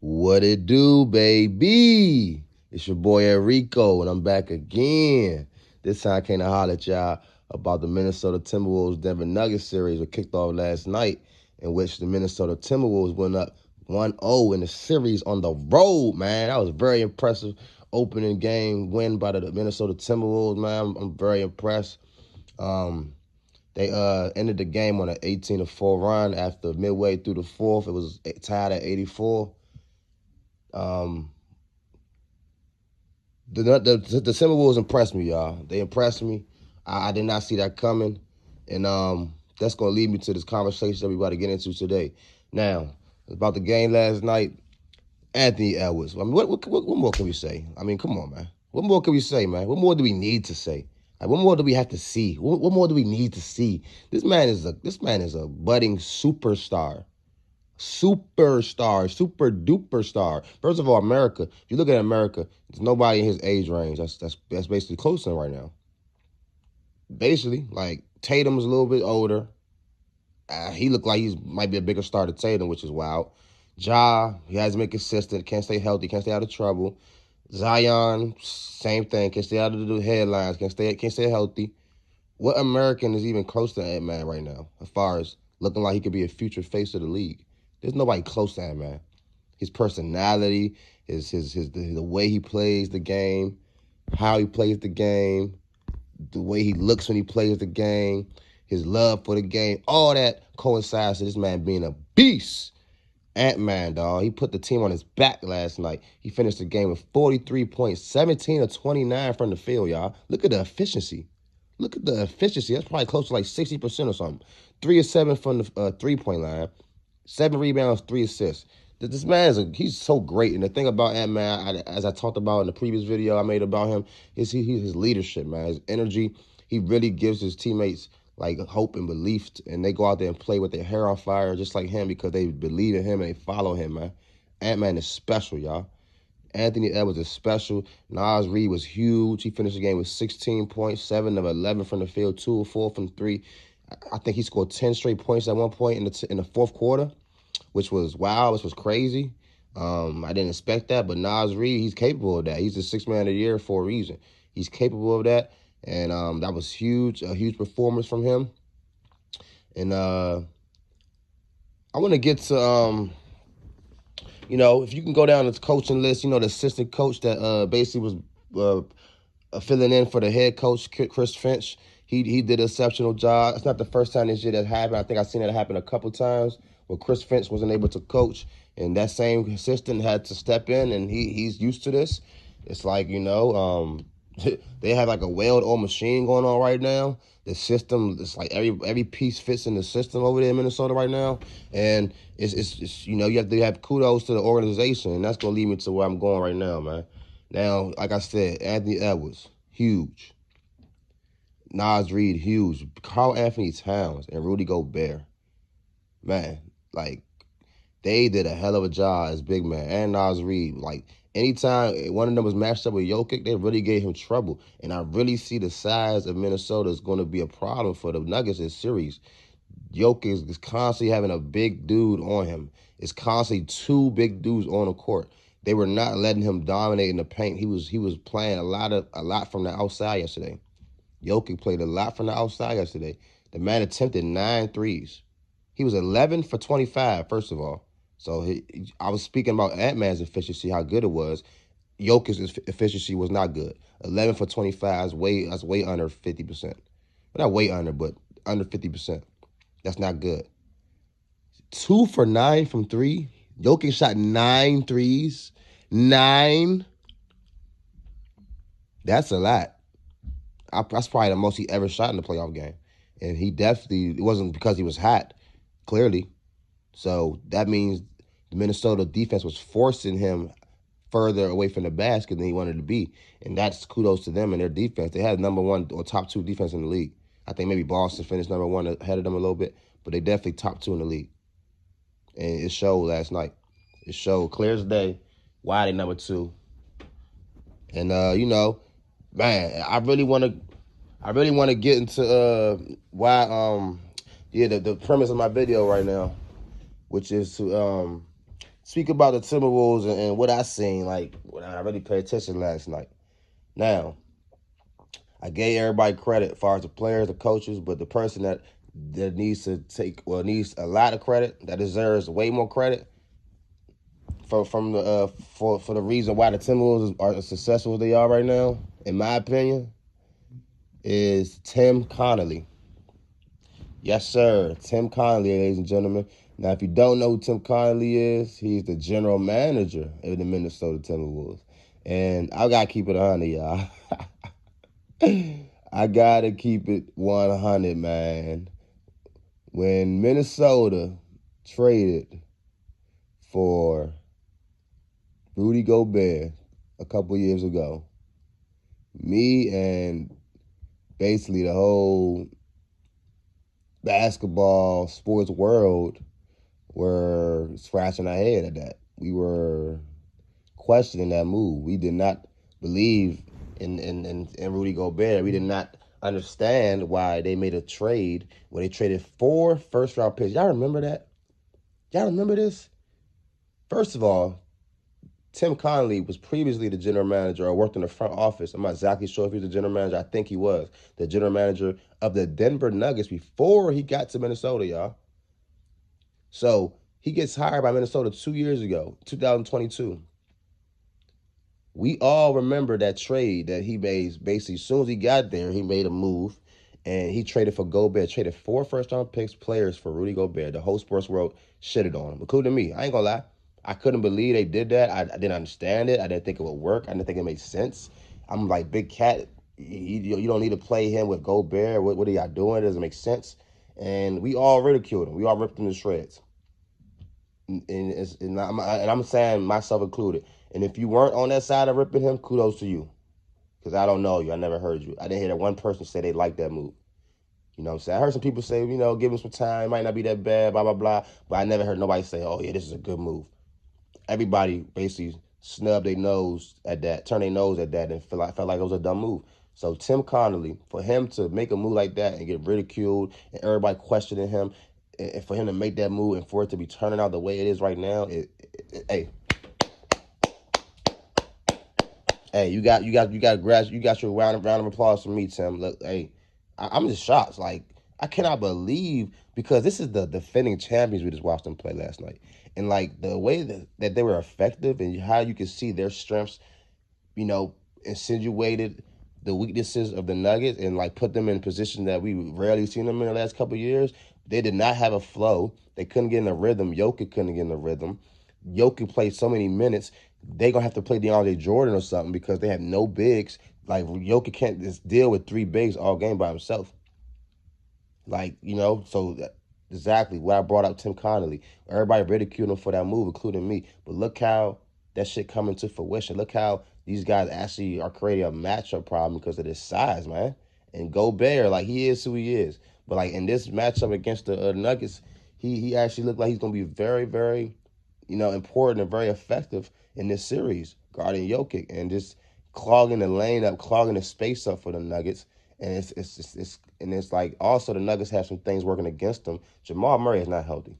What it do, baby? It's your boy Enrico, and I'm back again. This time I came to holler at y'all about the Minnesota Timberwolves Denver Nuggets series that kicked off last night, in which the Minnesota Timberwolves went up 1-0 in the series on the road, man. That was very impressive opening game win by the Minnesota Timberwolves, man. I'm very impressed. They ended the game on an 18-4 run after midway through the fourth. It was tied at 84. Um, the Timberwolves impressed me, y'all. They impressed me. I did not see that coming, and that's gonna lead me to this conversation that we about to get into today. Now, about the game last night, Anthony Edwards. I mean, what more can we say? I mean, come on, man. What more can we say, man? What more do we need to say? Like, what more do we have to see? What more do we need to see? This man is a budding superstar. Superstar, super duper star. First of all, America. If you look at America, there's nobody in his age range. That's basically close to him right now. Basically, like Tatum's a little bit older. He looked like he might be a bigger star than Tatum, which is wild. Ja, he hasn't been consistent. Can't stay healthy. Can't stay out of trouble. Zion, same thing. Can't stay out of the headlines. Can't stay healthy. What American is even close to that man right now, as far as looking like he could be a future face of the league? There's nobody close to that man. His personality, the way he plays the game, how he plays the game, the way he looks when he plays the game, his love for the game, all that coincides to this man being a beast. Ant-Man, dog. He put the team on his back last night. He finished the game with 43 points, 17 of 29 from the field, y'all. Look at the efficiency. Look at the efficiency. That's probably close to like 60% or something. 3 of 7 from the three-point line. 7 rebounds, 3 assists. This man he's so great. And the thing about Ant-Man, as I talked about in the previous video I made about him, is his leadership, man. His energy. He really gives his teammates like hope and belief, and they go out there and play with their hair on fire just like him because they believe in him and they follow him, man. Ant-Man is special, y'all. Anthony Edwards is special. Naz Reid was huge. He finished the game with 16 points, 7 of 11 from the field, 2 of 4 from 3. I think he scored 10 straight points at one point in the fourth quarter, which was wow, which was crazy. I didn't expect that, but Naz Reid, he's capable of that. He's the sixth man of the year for a reason. He's capable of that, and that was huge, a huge performance from him. And I want to get to if you can go down the coaching list, the assistant coach that basically was filling in for the head coach, Chris Finch. He did an exceptional job. It's not the first time this year that happened. I think I've seen it happen a couple times where Chris Finch wasn't able to coach, and that same assistant had to step in, and he's used to this. It's like, they have like a well-oiled machine going on right now. The system, it's like every piece fits in the system over there in Minnesota right now, and it's you have to have kudos to the organization, and that's gonna lead me to where I'm going right now, man. Now, like I said, Anthony Edwards, huge. Naz Reid, huge. Karl-Anthony Towns and Rudy Gobert, man, like they did a hell of a job as big man. And Naz Reid, like anytime one of them was matched up with Jokic, they really gave him trouble. And I really see the size of Minnesota is going to be a problem for the Nuggets in series. Jokic is constantly having a big dude on him. It's constantly two big dudes on the court. They were not letting him dominate in the paint. He was playing a lot from the outside yesterday. Jokic played a lot from the outside yesterday. The man attempted 9 threes. He was 11 for 25, first of all. So I was speaking about Ant-Man's efficiency, how good it was. Jokic's efficiency was not good. 11 for 25 that's way under 50%. Well, not way under, but under 50%. That's not good. 2 for 9 from 3. Jokic shot 9 threes. 9. That's a lot. That's probably the most he ever shot in the playoff game. And it wasn't because he was hot, clearly. So that means the Minnesota defense was forcing him further away from the basket than he wanted to be. And that's kudos to them and their defense. They had number 1 or top 2 defense in the league. I think maybe Boston finished number 1 ahead of them a little bit, but they definitely top 2 in the league. And it showed last night. It showed clear as day why they number 2. And man, I really want to get into why the premise of my video right now, which is to speak about the Timberwolves and what I seen, like when I really paid attention last night. Now, I gave everybody credit as far as the players, the coaches, but the person that needs to needs a lot of credit, that deserves way more credit from the for the reason why the Timberwolves are as successful as they are right now, in my opinion, is Tim Connolly. Yes, sir. Tim Connolly, ladies and gentlemen. Now, if you don't know who Tim Connolly is, he's the general manager of the Minnesota Timberwolves. And I got to keep it 100, y'all. I got to keep it 100, man. When Minnesota traded for Rudy Gobert a couple years ago, me and basically the whole basketball sports world were scratching our head at that. We were questioning that move. We did not believe in Rudy Gobert. We did not understand why they made a trade where they traded 4 first-round picks. Y'all remember that? Y'all remember this? First of all, Tim Connolly was previously the general manager or worked in the front office. I'm not exactly sure if he was the general manager. I think he was the general manager of the Denver Nuggets before he got to Minnesota, y'all. So he gets hired by Minnesota 2 years ago, 2022. We all remember that trade that he made. Basically, as soon as he got there, he made a move, and he traded for Gobert. Traded 4 first-round picks, players for Rudy Gobert. The whole sports world shitted on him, including me. I ain't gonna lie. I couldn't believe they did that. I didn't understand it. I didn't think it would work. I didn't think it made sense. I'm like, Big Cat, you don't need to play him with Gobert. What are y'all doing? It doesn't make sense. And we all ridiculed him. We all ripped him to shreds. And I'm saying myself included. And if you weren't on that side of ripping him, kudos to you. Because I don't know you. I never heard you. I didn't hear that one person say they liked that move. You know what I'm saying? I heard some people say, give him some time. It might not be that bad, blah, blah, blah. But I never heard nobody say, oh, yeah, this is a good move. Everybody basically snubbed their nose at that, turned their nose at that, and felt like it was a dumb move. So Tim Connolly, for him to make a move like that and get ridiculed and everybody questioning him, and for him to make that move and for it to be turning out the way it is right now, hey, you got your round of applause from me, Tim. Look, hey, I'm just shocked. Like, I cannot believe, because this is the defending champions. We just watched them play last night, and like the way that they were effective and how you can see their strengths, insinuated the weaknesses of the Nuggets and like put them in a position that we rarely seen them in the last couple of years. They did not have a flow. They couldn't get in the rhythm. Jokic couldn't get in the rhythm. Jokic played so many minutes. They gonna have to play DeAndre Jordan or something because they have no bigs. Like Jokic can't just deal with 3 bigs all game by himself. Like, so exactly what I brought up Tim Connolly. Everybody ridiculed him for that move, including me. But look how that shit coming to fruition. Look how these guys actually are creating a matchup problem because of this size, man. And Gobert, like, he is who he is. But like in this matchup against the Nuggets, he actually looked like he's gonna be very, very, important and very effective in this series, guarding Jokic and just clogging the lane up, clogging the space up for the Nuggets. And it's like also the Nuggets have some things working against them. Jamal Murray is not healthy.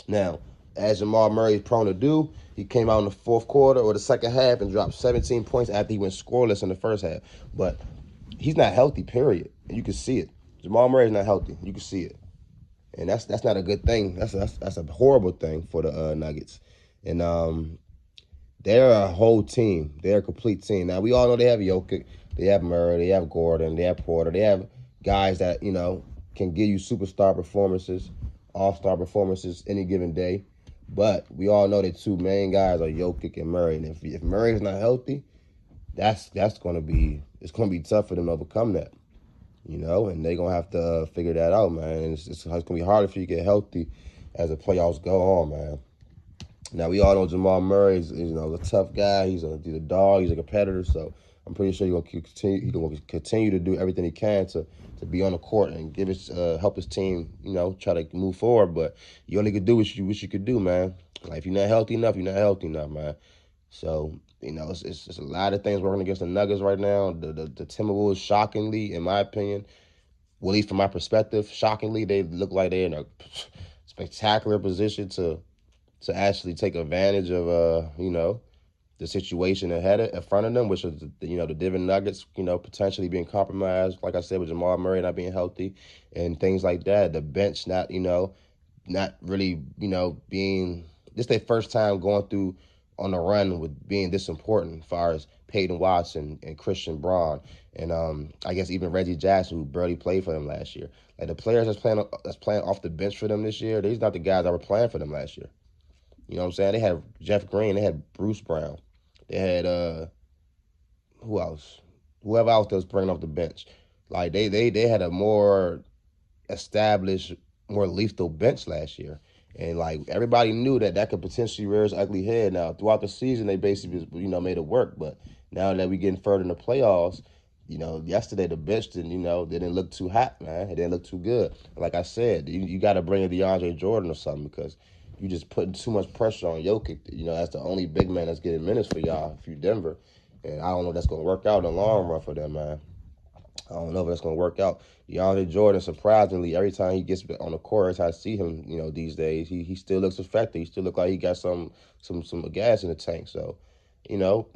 Now, as Jamal Murray is prone to do, he came out in the fourth quarter or the second half and dropped 17 points after he went scoreless in the first half. But he's not healthy, period. And you can see it. Jamal Murray is not healthy. You can see it. And that's not a good thing. That's a horrible thing for the Nuggets. And they're a whole team. They're a complete team. Now, we all know they have Jokic, they have Murray, they have Gordon, they have Porter. They have guys that, can give you superstar performances, all-star performances any given day. But we all know the 2 main guys are Jokic and Murray. And if Murray's not healthy, it's going to be tough for them to overcome that. And they're going to have to figure that out, man. And it's going to be harder for you to get healthy as the playoffs go on, man. Now, we all know Jamal Murray is a tough guy. He's a dog. He's a competitor. So I'm pretty sure he's going to continue to do everything he can to be on the court and help his team, try to move forward. But you only can do what you could do, man. Like, if you're not healthy enough, you're not healthy enough, man. So, it's a lot of things working against the Nuggets right now. The Timberwolves, shockingly, in my opinion, well, at least from my perspective, shockingly, they look like they're in a spectacular position to to actually take advantage of the situation ahead in front of them, which is the Denver Nuggets, potentially being compromised. Like I said, with Jamal Murray not being healthy and things like that. The bench not really being this their first time going through on the run with being this important as far as Peyton Watson and Christian Braun and I guess even Reggie Jackson, who barely played for them last year. Like the players that's playing off the bench for them this year, these not the guys that were playing for them last year. You know what I'm saying? They had Jeff Green, they had Bruce Brown, they had who else? Whoever else that was bringing off the bench. Like they had a more established, more lethal bench last year. And like everybody knew that could potentially rear its ugly head. Now throughout the season, they basically made it work. But now that we getting further in the playoffs, yesterday the bench didn't look too hot, man. It didn't look too good. Like I said, you got to bring in DeAndre Jordan or something because you just putting too much pressure on Jokic. That's the only big man that's getting minutes for y'all if you Denver. And I don't know if that's gonna work out in the long run for them, man. I don't know if that's going to work out. DeAndre Jordan, surprisingly, every time he gets on the court, every time I see him, these days, he still looks effective. He still looks like he got some gas in the tank. So, you know,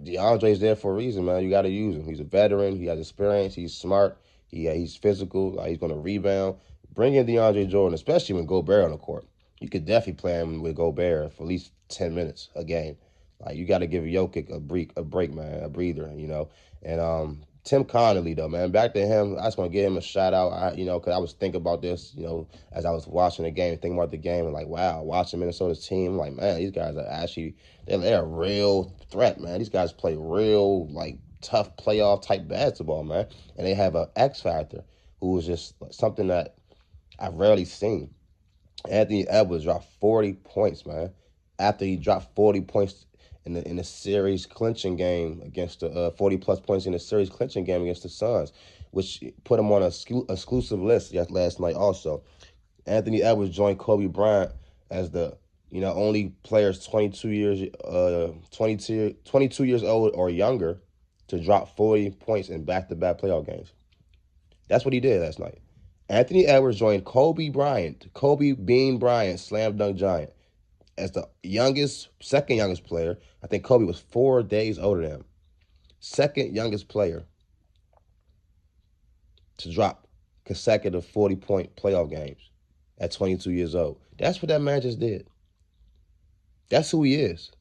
DeAndre's there for a reason, man. You got to use him. He's a veteran. He has experience. He's smart. He's physical. Like, he's going to rebound. Bring in DeAndre Jordan, especially when Gobert on the court. You could definitely play him with Gobert for at least 10 minutes a game. Like, you got to give Jokic a break, man, a breather, And Tim Connolly, though, man, back to him. I just want to give him a shout out. Because I was thinking about this, as I was watching the game, thinking about the game, and like, wow, watching Minnesota's team, like, man, these guys are actually they're a real threat, man. These guys play real like tough playoff type basketball, man, and they have an X factor who is just something that I've rarely seen. Anthony Edwards dropped 40 points, man. After he dropped 40 points in the series clinching game against the 40 plus points in the series clinching game against the Suns, which put him on an exclusive list last night. Also, Anthony Edwards joined Kobe Bryant as the only players 22 years old or younger to drop 40 points in back-to-back playoff games. That's what he did last night. Anthony Edwards joined Kobe Bean Bryant, slam dunk giant, as the second youngest player. I think Kobe was 4 days older than him. Second youngest player to drop consecutive 40-point playoff games at 22 years old. That's what that man just did. That's who he is.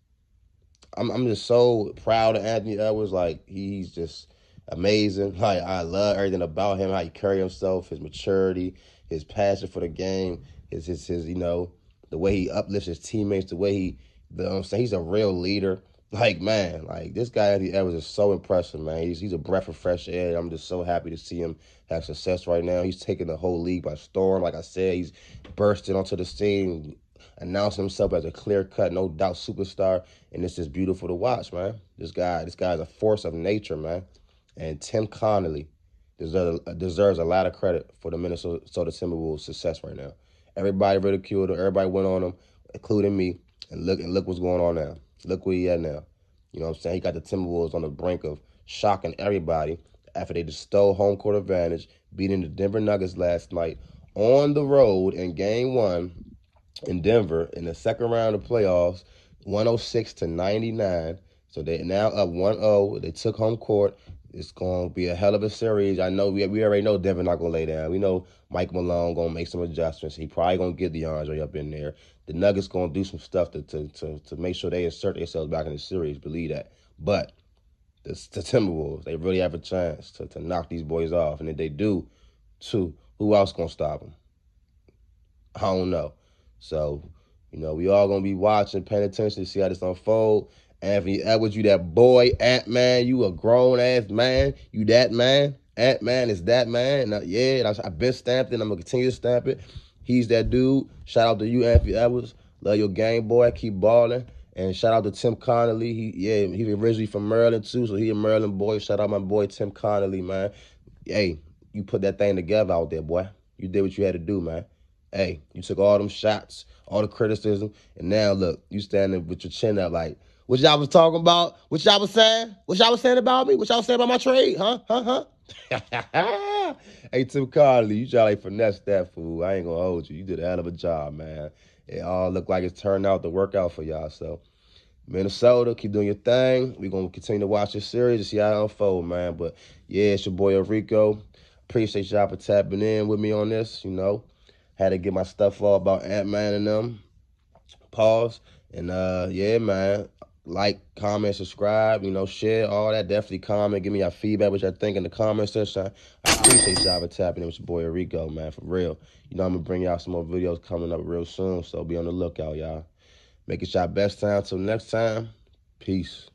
I'm just so proud of Anthony Edwards. Like, he's just amazing. Like, I love everything about him, how he carry himself, his maturity, his passion for the game, his the way he uplifts his teammates, the way I'm saying, he's a real leader. Like, man, like this guy Anthony Edwards is so impressive, man. He's a breath of fresh air. I'm just so happy to see him have success right now. He's taking the whole league by storm. Like I said, he's bursting onto the scene, announcing himself as a clear-cut, no doubt superstar, and this is beautiful to watch, man. This guy is a force of nature, man. And Tim Connolly deserves a lot of credit for the Minnesota Timberwolves' success right now. Everybody ridiculed him. Everybody went on him, including me. And look what's going on now. Look where he at now. You know what I'm saying? He got the Timberwolves on the brink of shocking everybody after they just stole home court advantage, beating the Denver Nuggets last night on the road in Game 1 in Denver in the second round of playoffs, 106-99. So they're now up 1-0. They took home court. It's going to be a hell of a series. I know we already know Denver not going to lay down. We know Mike Malone going to make some adjustments. He probably going to get DeAndre up in there. The Nuggets going to do some stuff to make sure they insert themselves back in the series. Believe that. But the Timberwolves, they really have a chance to knock these boys off. And if they do, too, who else going to stop them? I don't know. So, we all going to be watching, paying attention to see how this unfold. Anthony Edwards, you that boy. Ant-Man, you a grown-ass man. You that man. Ant-Man is that man. Now, yeah, I've been stamped it. I'm going to continue to stamp it. He's that dude. Shout out to you, Anthony Edwards. Love your game, boy. Keep balling. And shout out to Tim Connolly. He originally from Maryland, too, so he a Maryland boy. Shout out my boy, Tim Connolly, man. Hey, you put that thing together out there, boy. You did what you had to do, man. Hey, you took all them shots, all the criticism, and now, look, you standing with your chin up like, what y'all was talking about? What y'all was saying? What y'all was saying about me? What y'all was saying about my trade? Huh? Hey, Tim Connolly, you try to finesse that fool. I ain't gonna hold you. You did a hell of a job, man. it all look like it's turned out to work out for y'all. So Minnesota, keep doing your thing. We're going to continue to watch this series and see how it unfold, man. But, yeah, it's your boy Enrico. Appreciate y'all for tapping in with me on this, you know. Had to get my stuff all about Ant-Man and them. Pause. And, yeah, man, like, comment, subscribe, you know, share, all that. Definitely comment. Give me your feedback, what y'all think in the comment section. I appreciate y'all for tapping in with your boy Enrico, man, for real. You know, I'm going to bring y'all some more videos coming up real soon, so be on the lookout, y'all. Make it y'all best time. Till next time, peace.